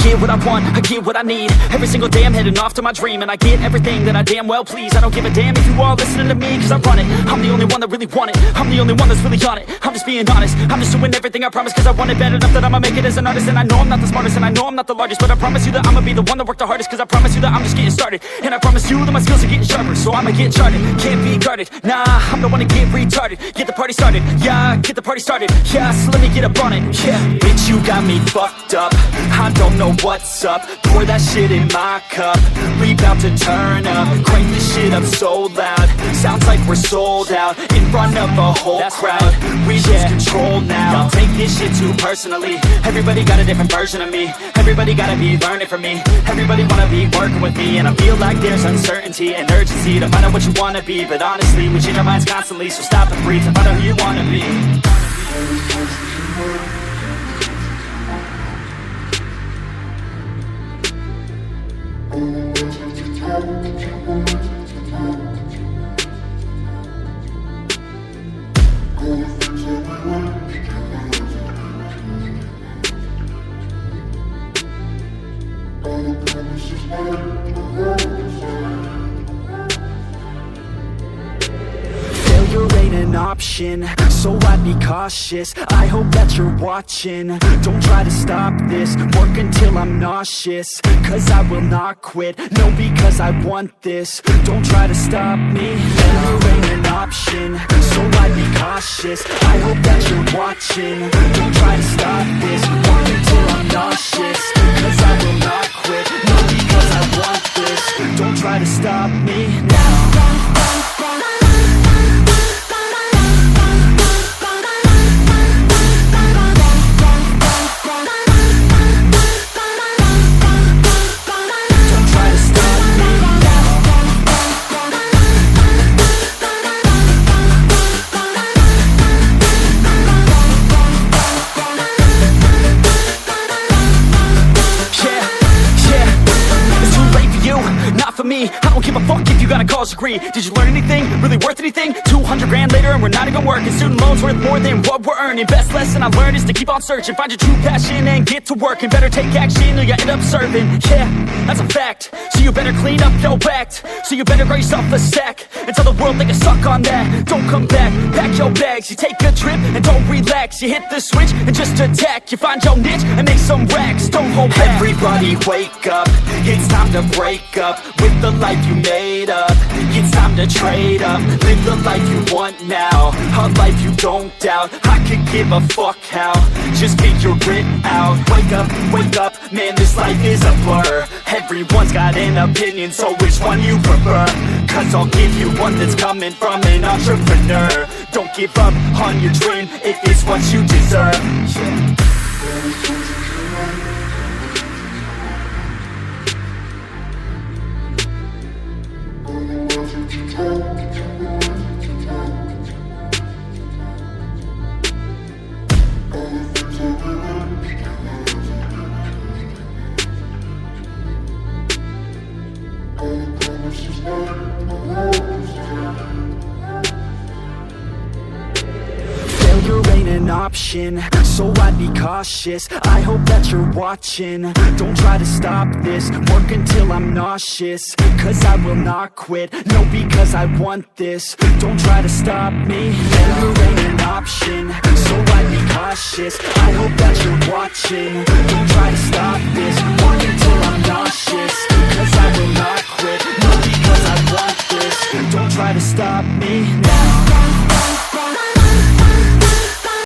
get what I want, I get what I need. Every single day I'm heading off to my dream, and I get everything that I damn well please. I don't give a damn if you all listening to me, cause I run it. I'm the only one that really want it, I'm the only one that's really on it. I'm just being honest, I'm just doing everything I promise, cause I want it bad enough that I'ma make it as an artist. And I know I'm not the smartest, and I know I'm not the largest, but I promise you that I'ma be the one that worked the hardest. Cause I promise you that I'm just getting started, and I promise you that my skills are getting sharper. So I'ma get charted, can't be guarded. Nah, I'm the one to get retarded. Get the party started, yeah, get the party started. Yeah, so let me get up on it, yeah. Bitch, you got me fucked up, I don't know what's up. Pour that shit in my cup, we bout to turn up. Crank this shit up so loud, sounds like we're sold out. In front of a whole crowd, we lose control now. Y'all take this shit too personally, everybody got a different version of me. Everybody gotta be learning from me, everybody wanna be working with me. And I feel like there's uncertainty and urgency to find out what you wanna be. But honestly, we change our minds constantly, so stop and breathe and find out who you wanna be. Failure ain't an option, so I'd be cautious. I hope that you're watching, don't try to stop this. Work until I'm nauseous, cause I will not quit. No, because I want this, don't try to stop me. Failure ain't an option, so I'd be cautious. I hope that you're watching, don't try to stop this. Work until I'm nauseous, cause I will not quit. No, because I want this, don't try to stop me now. I don't give a fuck if you got a college degree. Did you learn anything? Really worth anything? 200 grand later and we're not even working. Student loans worth more than what we're earning. Best lesson I learned is to keep on searching. Find your true passion and get to work. And better take action or you end up serving. Yeah, that's a fact. So you better clean up your act. So you better grow yourself a sack and tell the world they can suck on that. Don't come back, pack your bags. You take a trip and don't relax. You hit the switch and just attack. You find your niche and make some racks. Don't hold back. Everybody wake up, it's time to break up with the life you made up. It's time to trade up, live the life you want now, a life you don't doubt. I could give a fuck how, just figure it out. Wake up, man, this life is a blur. Everyone's got an opinion, so which one you prefer? Cause I'll give you one that's coming from an entrepreneur. Don't give up on your dream if it's what you deserve. Failure ain't an option, so I'd be cautious. I hope that you're watching, don't try to stop this. Work until I'm nauseous, cause I will not quit. No, because I want this, don't try to stop me. Failure ain't an option, so I'd be cautious. I hope that you're watching, don't try to stop this. Work until I'm nauseous, cause I will not quit. No, because I want this, don't try to stop me now.